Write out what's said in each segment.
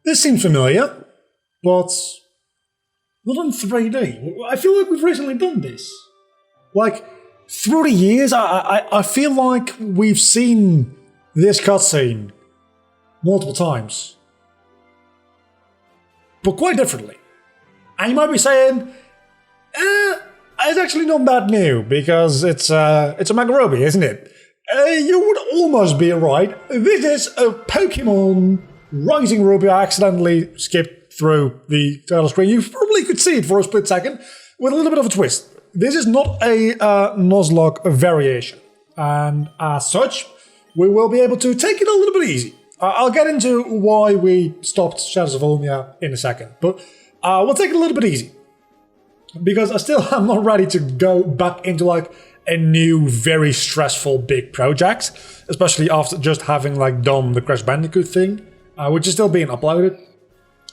This seems familiar, but not in 3D. I feel like we've recently done this. Like, through the years, I feel like we've seen this cutscene multiple times. But quite differently. And you might be saying, it's actually not that new, because it's a Mega Ruby, isn't it? You would almost be right. This is a Pokémon Rising Ruby. I accidentally skipped through the title screen. You probably could see it for a split second, with a little bit of a twist. This is not a Nuzlocke variation, and as such, we will be able to take it a little bit easy. I'll get into why we stopped Shadows of Olmia in a second, but we'll take it a little bit easy. Because I still am not ready to go back into like a new, very stressful big project, especially after just having like done the Crash Bandicoot thing, which is still being uploaded.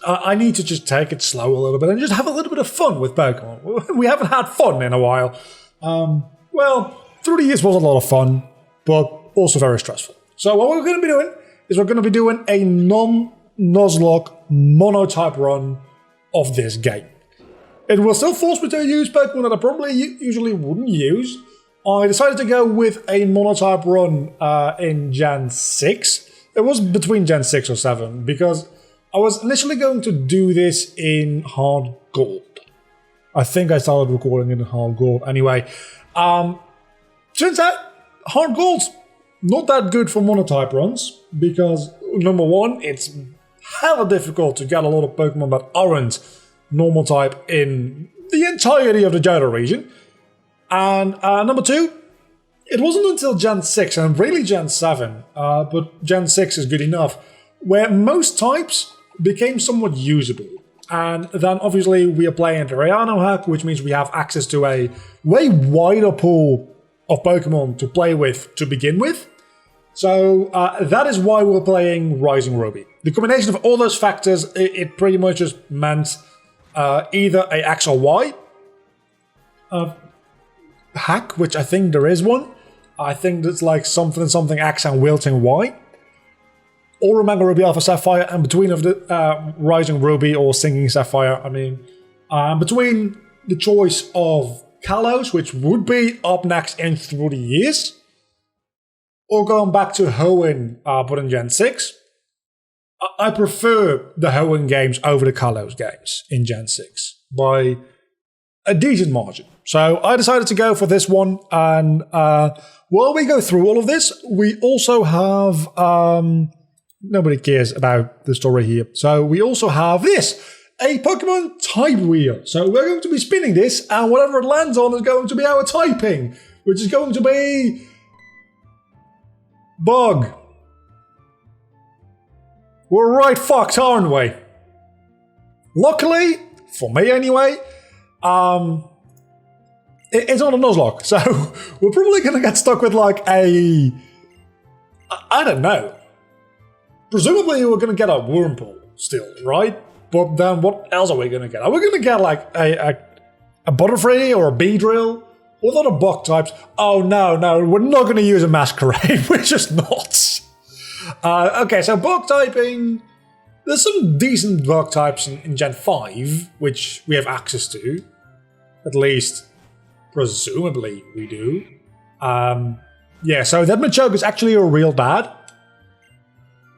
I need to just take it slow a little bit and just have a little bit of fun with Pokemon. We haven't had fun in a while. Well, through the years was a lot of fun, but also very stressful. So what we're going to be doing is we're going to be doing a non-Nuzlocke monotype run of this game. It will still force me to use Pokemon that I probably usually wouldn't use. I decided to go with a monotype run in Gen 6. It was between Gen 6 or 7, because I was initially going to do this in Hard Gold. I think I started recording in Hard Gold. Anyway, turns out Hard Gold's not that good for monotype runs, because number one, it's hella difficult to get a lot of Pokemon that aren't normal type in the entirety of the Johto region. And number two, it wasn't until Gen 6 and really Gen 7, but Gen 6 is good enough, where most types became somewhat usable. And then obviously we are playing the Rayano hack, which means we have access to a way wider pool of Pokemon to play with to begin with. So that is why we're playing Rising Ruby. The combination of all those factors, it pretty much just meant either a X or Y hack, which I think there is one. I think that's like something X and wilting Y. Or a Mega Ruby Alpha Sapphire, and between of the Rising Ruby or Singing Sapphire, I mean, between the choice of Kalos, which would be up next in through the years, or going back to Hoenn, but in Gen 6, I prefer the Hoenn games over the Kalos games in Gen 6 by a decent margin. So I decided to go for this one, and while we go through all of this, we also have... nobody cares about the story here. So we also have this, a Pokemon type wheel. So we're going to be spinning this, and whatever it lands on is going to be our typing, which is going to be... Bug. We're right fucked, aren't we? Luckily, for me anyway, it's not a Nuzlocke, so we're probably going to get stuck with like a... I don't know. Presumably we're going to get a Wurmple still, right? But then what else are we going to get? Are we going to get like a Butterfree or a Beedrill? What other bug types? Oh no, we're not going to use a Masquerade. We're just not. Okay, so bug typing. There's some decent bug types in Gen 5, which we have access to. At least, presumably, we do. Yeah, so that Machoke is actually a real dad.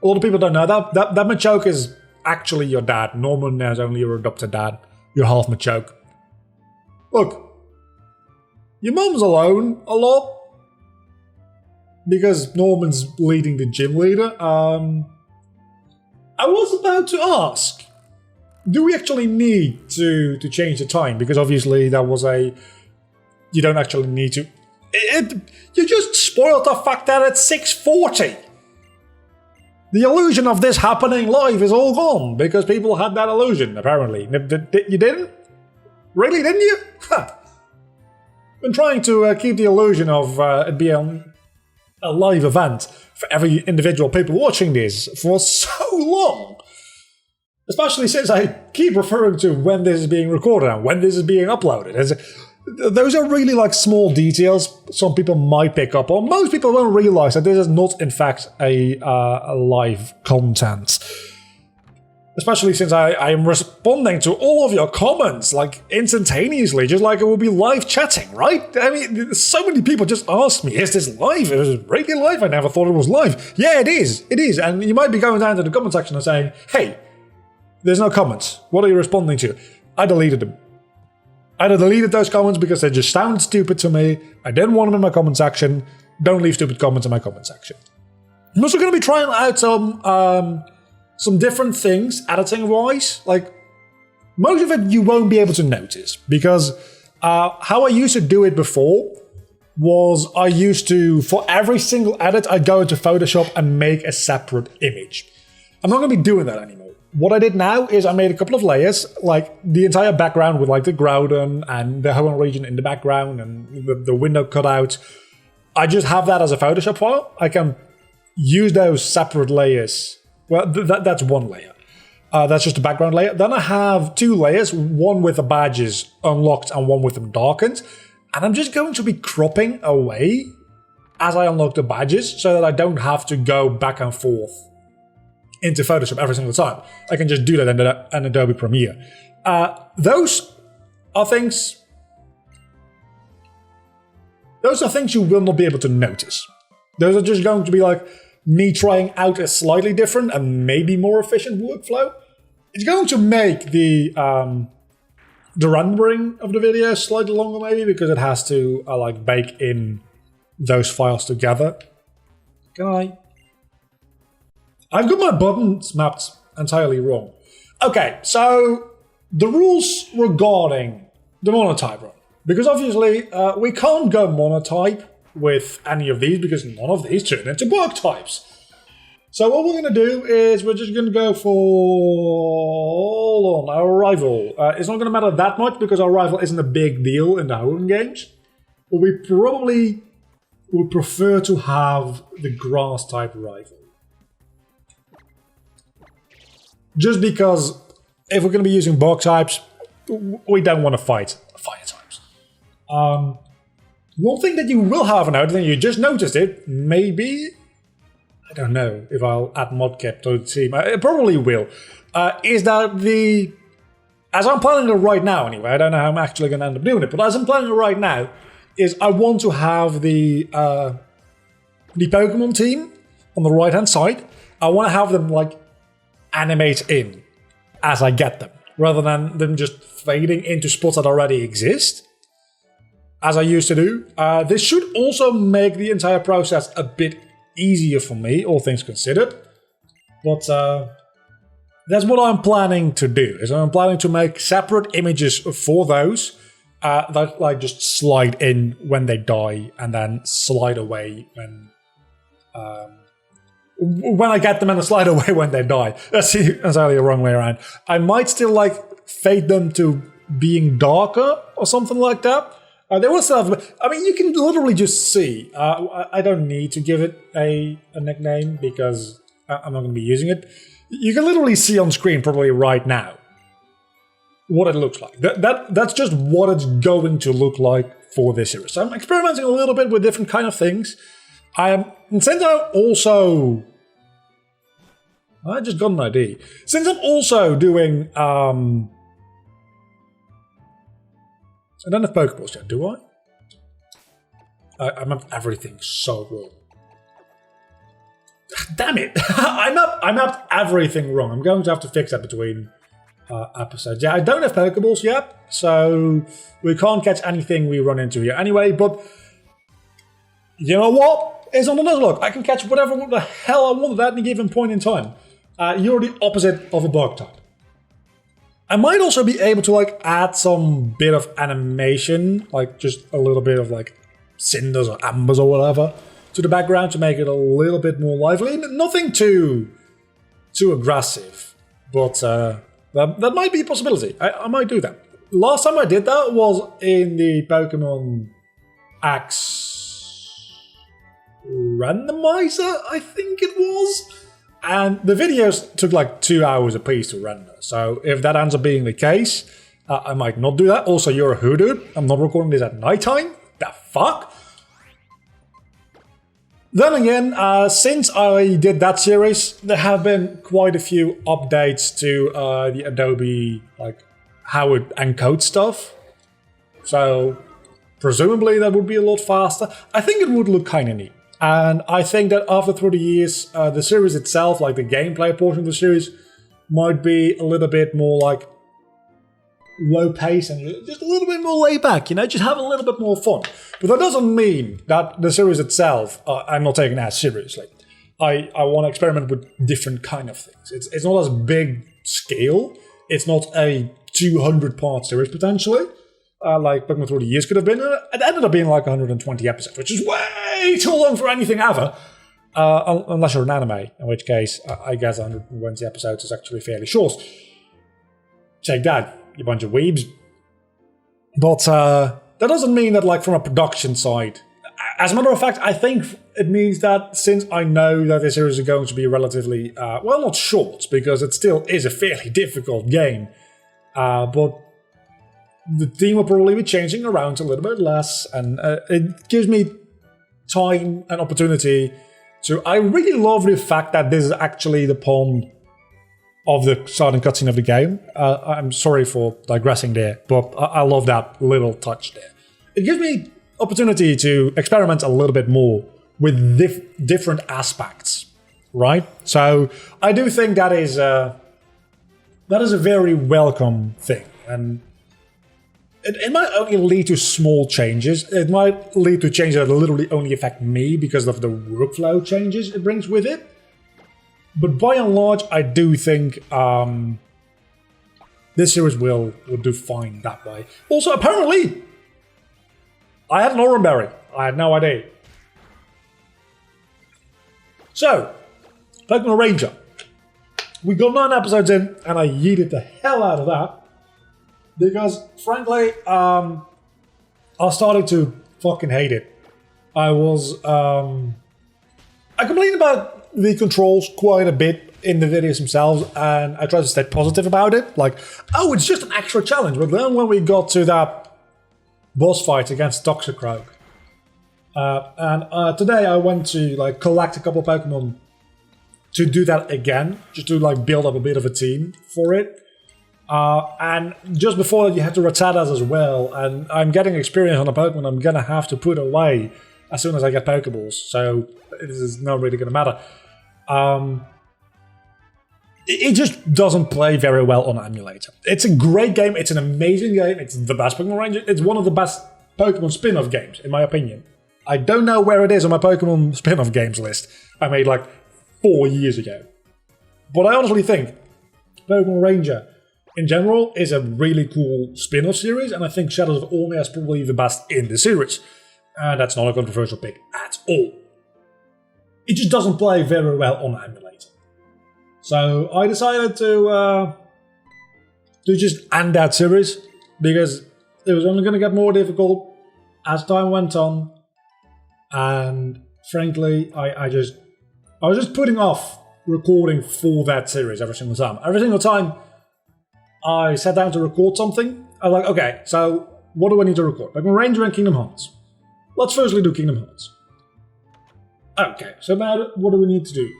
A lot of people don't know that. That Machoke is actually your dad. Norman is only your adopted dad. You're half Machoke. Look, your mum's alone a lot because Norman's leading the gym leader. I was about to ask, do we actually need to change the time? Because obviously that was a... You don't actually need to... You just spoiled the fact that it's 6:40. The illusion of this happening live is all gone because people had that illusion, apparently. You didn't? Really, didn't you? Huh. Been trying to keep the illusion of it being a live event for every individual people watching this for so long. Especially since I keep referring to when this is being recorded and when this is being uploaded. Those are really like small details some people might pick up on. Most people won't realize that this is not in fact a live content. Especially since I am responding to all of your comments, like, instantaneously, just like it would be live chatting, right? I mean, so many people just ask me, is this live? Is it really live? I never thought it was live. Yeah, it is. It is. And you might be going down to the comment section and saying, hey, there's no comments. What are you responding to? I deleted them. I deleted those comments because they just sound stupid to me. I didn't want them in my comment section. Don't leave stupid comments in my comment section. I'm also going to be trying out some different things, editing-wise. Like, most of it you won't be able to notice, because how I used to do it before was I used to, for every single edit, I'd go into Photoshop and make a separate image. I'm not going to be doing that anymore. What I did now is I made a couple of layers, like the entire background with like the Groudon and the home region in the background and the window cut out. I just have that as a Photoshop file. I can use those separate layers. Well, that's one layer. That's just a background layer. Then I have two layers, one with the badges unlocked and one with them darkened. And I'm just going to be cropping away as I unlock the badges so that I don't have to go back and forth into Photoshop every single time. I can just do that in Adobe Premiere. Those are things you will not be able to notice. Those are just going to be like me trying out a slightly different and maybe more efficient workflow. It's going to make the rendering of the video slightly longer maybe, because it has to like bake in those files together. Can I? I've got my buttons mapped entirely wrong. Okay, so the rules regarding the Monotype run. Because obviously we can't go Monotype with any of these because none of these turn into bug types. So what we're going to do is we're just going to go for, hold on, our rival. It's not going to matter that much because our rival isn't a big deal in the Hoenn games. But we probably would prefer to have the grass type rival. Just because if we're going to be using bug types, we don't want to fight fire types. One thing that you will have an outing, you just noticed it, maybe, I don't know if I'll add modcap to the team, I probably will, is that as I'm planning it right now anyway, I don't know how I'm actually going to end up doing it, but as I'm planning it right now, is I want to have the Pokemon team on the right hand side. I want to have them like animate in as I get them, rather than them just fading into spots that already exist, as I used to do. This should also make the entire process a bit easier for me, all things considered. But that's what I'm planning to do, is I'm planning to make separate images for those that like just slide in when they die and then slide away when I get them and slide away when they die. That's entirely the wrong way around. I might still like fade them to being darker or something like that. There was stuff, I mean, you can literally just see. I don't need to give it a nickname because I'm not going to be using it. You can literally see on screen probably right now what it looks like. That's just what it's going to look like for this series. So I'm experimenting a little bit with different kind of things. Since I just got an idea. Since I'm also doing I don't have Pokeballs yet, do I? I mapped everything so wrong. Damn it! I mapped everything wrong. I'm going to have to fix that between episodes. Yeah, I don't have Pokeballs yet, so we can't catch anything we run into here anyway, but you know what? It's on another look. I can catch whatever the hell I want at any given point in time. You're the opposite of a bug type. I might also be able to like add some bit of animation, like just a little bit of like cinders or ambers or whatever to the background to make it a little bit more lively. Nothing too aggressive, but that might be a possibility. I might do that. Last time I did that was in the Pokemon X randomizer, I think it was. And the videos took like 2 hours a piece to render. So if that ends up being the case, I might not do that. Also, you're a hoodoo. I'm not recording this at nighttime. The fuck? Then again, since I did that series, there have been quite a few updates to the Adobe, like how it encodes stuff. So presumably that would be a lot faster. I think it would look kind of neat. And I think that after 30 years, the series itself, like the gameplay portion of the series, might be a little bit more like low pace and just a little bit more laid back, just have a little bit more fun. But that doesn't mean that the series itself, I'm not taking as seriously. I want to experiment with different kind of things. It's not as big scale. It's not a 200-part series potentially, like Pokémon 30 years could have been. It ended up being like 120 episodes, which is way too long for anything ever. Unless you're an anime, in which case I guess 120 episodes is actually fairly short. Take that, you bunch of weebs. But that doesn't mean that, like, from a production side. As a matter of fact, I think it means that since I know that this series is going to be relatively, well, not short, because it still is a fairly difficult game, but the team will probably be changing around a little bit less, and it gives me time and opportunity to... I really love the fact that this is actually the poem of the starting cutscene of the game. I'm sorry for digressing there, but I love that little touch there. It gives me opportunity to experiment a little bit more with different aspects, right? So I do think that is a very welcome thing, and it might only lead to small changes. It might lead to changes that literally only affect me because of the workflow changes it brings with it. But by and large, I do think this series will do fine that way. Also, apparently, I had an Oran Berry. I had no idea. So, Pokémon Ranger. We got 9 episodes in, and I yeeted the hell out of that. Because, frankly, I started to fucking hate it. I complained about the controls quite a bit in the videos themselves, and I tried to stay positive about it. Like, oh, it's just an extra challenge. But then when we got to that boss fight against Toxicroak, and today I went to collect a couple of Pokemon to do that again, just to build up a bit of a team for it. And just before that, you had to Rattatas as well, and I'm getting experience on a Pokemon I'm gonna have to put away as soon as I get Pokeballs, so this is not really gonna matter. It just doesn't play very well on emulator. It's a great game, it's an amazing game, it's the best Pokémon Ranger, it's one of the best Pokemon spin-off games, in my opinion. I don't know where it is on my Pokemon spin-off games list I made 4 years ago. But I honestly think Pokémon Ranger in general is a really cool spin-off series, and I think Shadows of Ormia is probably the best in the series. And that's not a controversial pick at all. It just doesn't play very well on emulator. So I decided to just end that series, because it was only going to get more difficult as time went on. And frankly, I was just putting off recording for that series every single time. Every single time I sat down to record something, I was like, okay, so what do I need to record? Pokémon Ranger and Kingdom Hearts. Let's firstly do Kingdom Hearts. Okay, so now what do we need to do?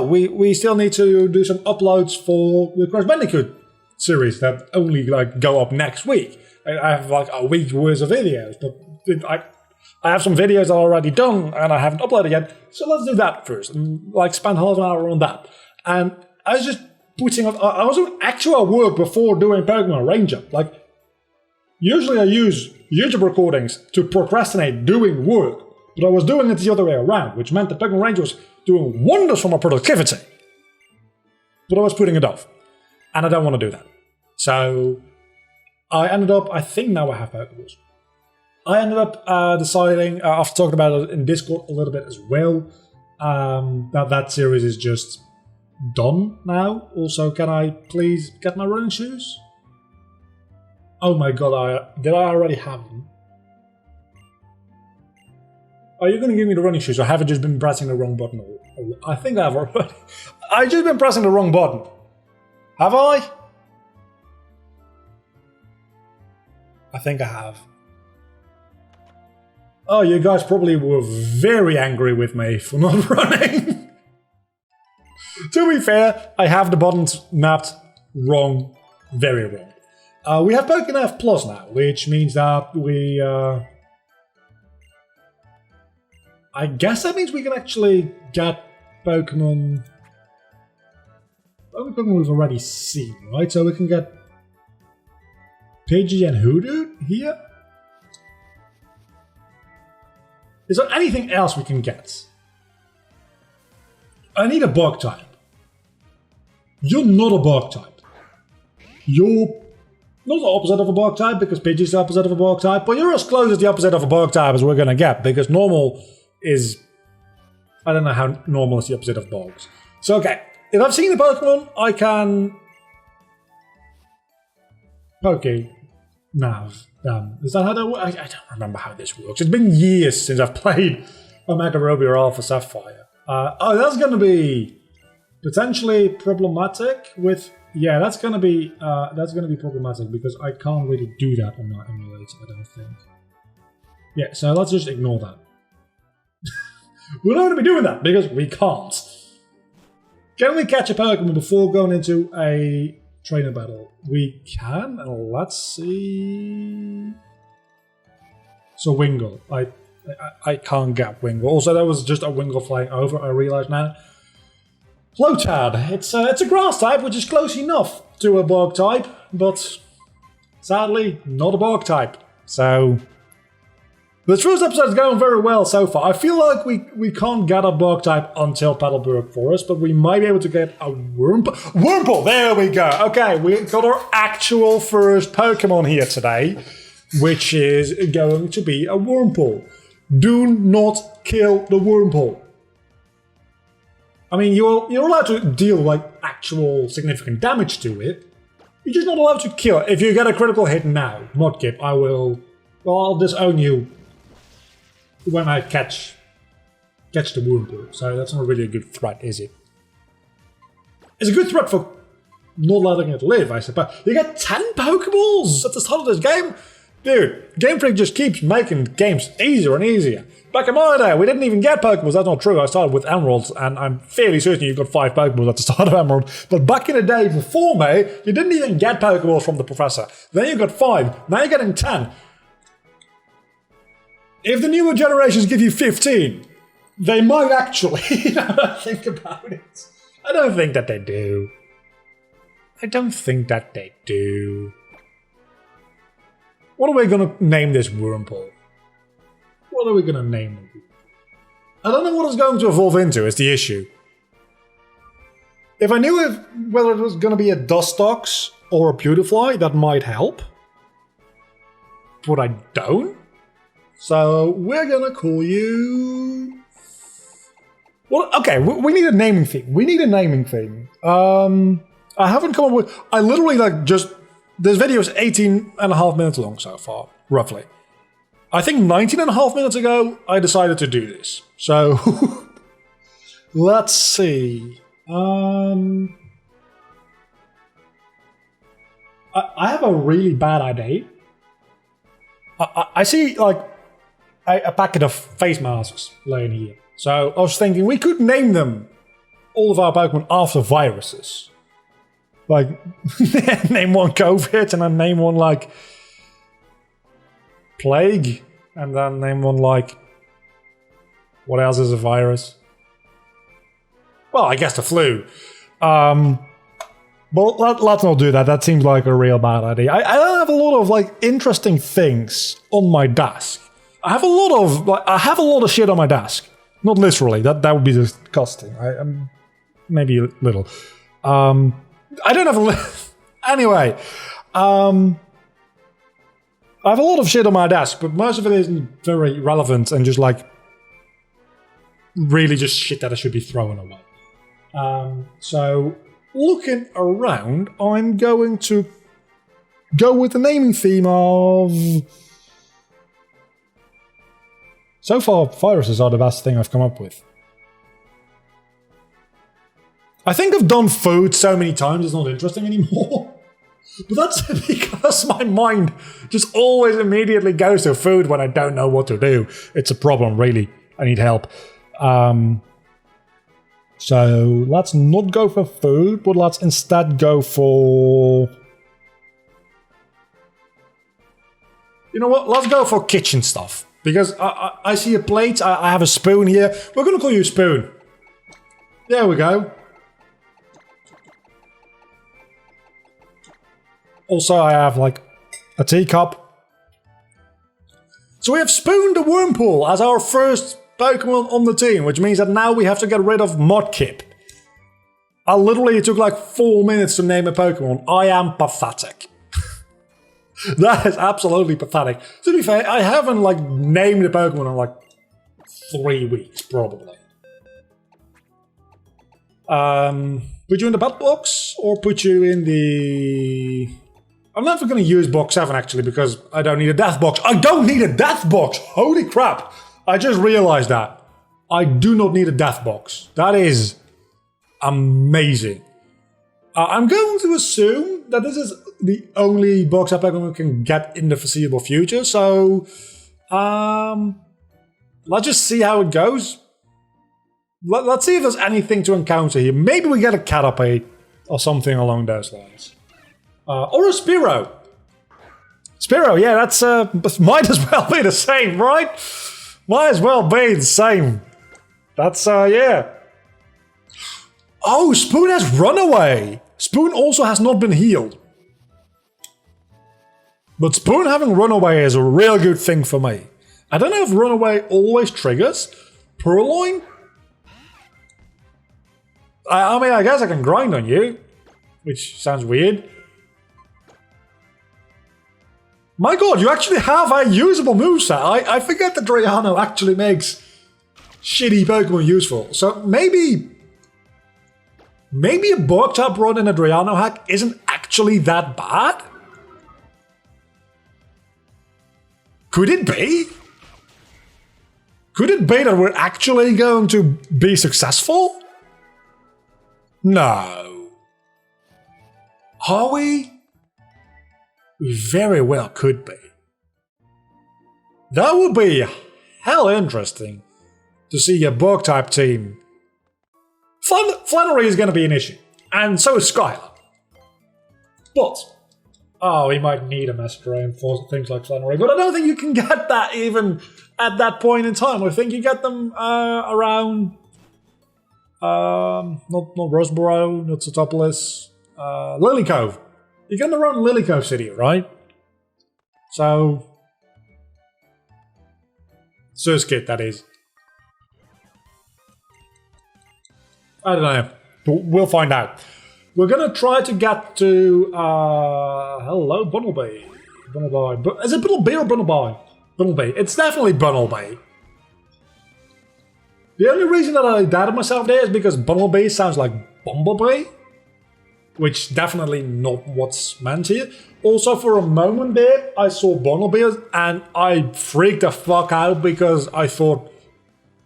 We still need to do some uploads for the Crash Bandicoot series that only go up next week. I have a week's worth of videos, but I have some videos that are already done and I haven't uploaded yet, so let's do that first and spend half an hour on that. And I was just putting on, I was doing actual work before doing Pokemon Ranger. Usually I use YouTube recordings to procrastinate doing work, but I was doing it the other way around, which meant that Pokémon Ranger was doing wonders for my productivity. But I was putting it off, and I don't want to do that. So I ended up, I think now I have Pokeballs. I ended up deciding, after talking about it in Discord a little bit as well, that series is just done now. Also, can I please get my running shoes? Oh my god, did I already have them? Are you going to give me the running shoes, or have I just been pressing the wrong button? I think I have already. I've just been pressing the wrong button. Have I? I think I have. Oh, you guys probably were very angry with me for not running. To be fair, I have the buttons mapped wrong. Very wrong. We have Pokémon F Plus now, which means that we... I guess that means we can actually get Pokemon... Pokemon we've already seen, right? So we can get Pidgey and Hoodoo here. Is there anything else we can get? I need a bug type. You're not a bug type. You're not the opposite of a bug type because Pidgey's the opposite of a bug type, but you're as close as the opposite of a bug type as we're gonna get because normal is... I don't know how normal is the opposite of bugs. So okay, if I've seen a Pokemon, I can... Nav. Is that how that works? I don't remember how this works. It's been years since I've played Omega Ruby or Alpha Sapphire. Oh, that's going to be potentially problematic with... Yeah, that's going to be problematic because I can't really do that on my emulator, I don't think. Yeah, so let's just ignore that. We're not going to be doing that because we can't. Can we catch a Pokemon before going into a trainer battle? We can, and let's see. So Wingull, I can't get Wingull. Also, that was just a Wingull flying over. I realize now. Lotad, it's a grass type, which is close enough to a bug type, but sadly not a bug type. So this first episode is going very well so far. I feel like we can't get a bug type until Petalburg Forest, but we might be able to get a Wurmple! There we go! Okay, we got our actual first Pokemon here today, which is going to be a Wurmple. Do not kill the Wurmple. I mean, you're allowed to deal like actual significant damage to it. You're just not allowed to kill it. If you get a critical hit now, Mudkip, I'll disown you when I catch the Wurmple. So that's not really a good threat, is it? It's a good threat for not letting it live, I suppose. You get 10 Pokeballs at the start of this game? Dude, Game Freak just keeps making games easier and easier. Back in my day, we didn't even get Pokeballs. That's not true. I started with Emeralds, and I'm fairly certain you got 5 Pokeballs at the start of Emerald. But back in the day before me, you didn't even get Pokeballs from the Professor. Then you got 5. Now you're getting 10. If the newer generations give you 15, they might actually think about it. I don't think that they do. I don't think that they do. What are we going to name this Wurmple? What are we going to name him? I don't know what it's going to evolve into, is the issue. If I knew whether it was going to be a Dustox or a Beautifly, that might help. But I don't. So we're going to call you... Well, okay, we need a naming theme. I haven't come up with... I literally this video is 18.5 minutes long so far, roughly. I think 19.5 minutes ago, I decided to do this. So, let's see. I have a really bad idea. I see, a packet of face masks laying here. So, I was thinking we could name them, all of our Pokemon, after viruses. Name one COVID, and then name one, Plague, and then name one what else is a virus? Well, I guess the flu. But let's not do that. That seems like a real bad idea. I don't have a lot of interesting things on my desk. I have a lot of shit on my desk. Not literally. That would be disgusting. Maybe a little. I don't have a anyway. I have a lot of shit on my desk, but most of it isn't very relevant and just really just shit that I should be throwing away. So looking around, I'm going to go with the naming theme of... So far, viruses are the best thing I've come up with. I think I've done food so many times it's not interesting anymore. But that's because my mind just always immediately goes to food when I don't know what to do. It's a problem, really. I need help. So let's not go for food, but let's instead go for... You know what? Let's go for kitchen stuff. Because I see a plate, I have a spoon here. We're going to call you Spoon. There we go. Also, I have, like, a teacup. So we have Spoon the Wormpool as our first Pokemon on the team, which means that now we have to get rid of Mudkip. It took like 4 minutes to name a Pokemon. I am pathetic. That is absolutely pathetic. To be fair, I haven't, like, named a Pokemon in, like, 3 weeks, probably. Put you in the bat box, or put you in the... I'm never going to use box 7, actually, because I don't need a death box. I don't need a death box! Holy crap! I just realized that. I do not need a death box. That is amazing. I'm going to assume that this is the only box up Pokemon we can get in the foreseeable future, so... let's just see how it goes. Let's see if there's anything to encounter here. Maybe we get a Caterpie or something along those lines. Or a Spearow. Spearow, yeah, that's might as well be the same, right? Might as well be the same. That's, yeah. Oh, Spoon has Runaway. Spoon also has not been healed. But Spoon having Runaway is a real good thing for me. I don't know if Runaway always triggers. Purloin? I mean, I guess I can grind on you. Which sounds weird. My god, you actually have a usable moveset. I forget that Drayano actually makes shitty Pokemon useful. So maybe a Bug Type run in a Drayano hack isn't actually that bad? Could it be? Could it be that we're actually going to be successful? No. Are we? We very well could be. That would be hell interesting to see a Bug Type team. Flannery is going to be an issue, and so is Skylar. But, oh, we might need a Mescaline for things like Flannery, but I don't think you can get that even at that point in time. I think you get them around, not Roseboro, not Sotopolis, Lily Cove. You get them around Lily Cove City, right? So, Surskit, that is. I don't know. But we'll find out. We're going to try to get to... hello, Bunnelby. Bunnelby. Is it Bunnelby or Bunnelby? Bunnelby. It's definitely Bunnelby. The only reason that I doubted myself there is because Bunnelby sounds like Bumblebee. Which definitely not what's meant here. Also, for a moment there, I saw Bunnelby and I freaked the fuck out because I thought...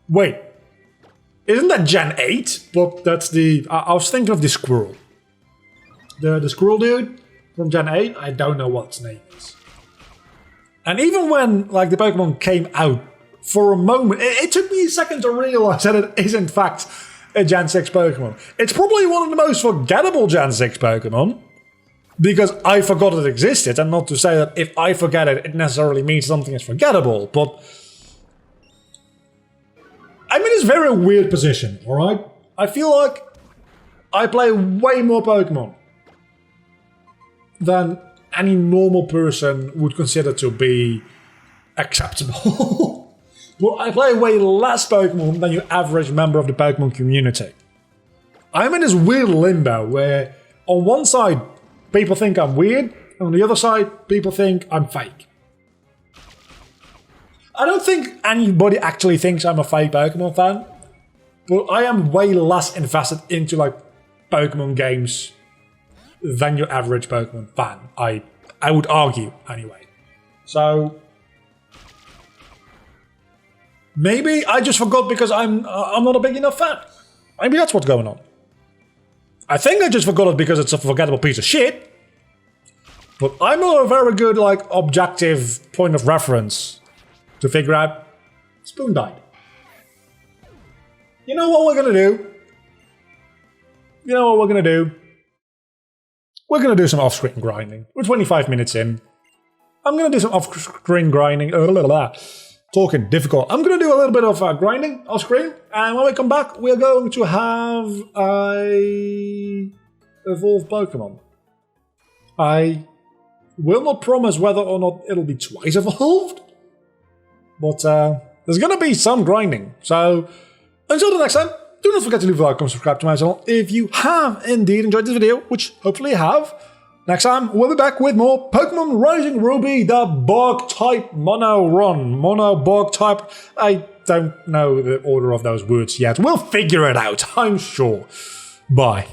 Wait. Isn't that Gen 8? But that's the... I was thinking of the squirrel. The squirrel dude from Gen 8. I don't know what its name is. And even when like the Pokemon came out, for a moment, it took me a second to realize that it is in fact a Gen 6 Pokemon. It's probably one of the most forgettable Gen 6 Pokemon. Because I forgot it existed. And not to say that if I forget it, it necessarily means something is forgettable. But... I'm in this very weird position, alright? I feel like I play way more Pokemon than any normal person would consider to be acceptable. But I play way less Pokemon than your average member of the Pokemon community. I'm in this weird limbo where on one side people think I'm weird, and on the other side people think I'm fake. I don't think anybody actually thinks I'm a fake Pokemon fan, but I am way less invested into like Pokemon games than your average Pokemon fan. I would argue anyway. So maybe I just forgot because I'm not a big enough fan. Maybe that's what's going on. I think I just forgot it because it's a forgettable piece of shit. But I'm not a very good, like, objective point of reference to figure out Spoon died. You know what we're gonna do? You know what we're gonna do? We're gonna do some off-screen grinding. We're 25 minutes in. I'm gonna do some off-screen grinding. Talking difficult. I'm gonna do a little bit of grinding off-screen, and when we come back, we're going to have a evolved Pokemon. I will not promise whether or not it'll be twice evolved, but there's gonna be some grinding. So until the next time, do not forget to leave a like and subscribe to my channel if you have indeed enjoyed this video, which hopefully you have. Next time, we'll be back with more Pokémon Rising Ruby, the Bug-type Mono run. Mono Bug-type. I don't know the order of those words yet. We'll figure it out, I'm sure. Bye.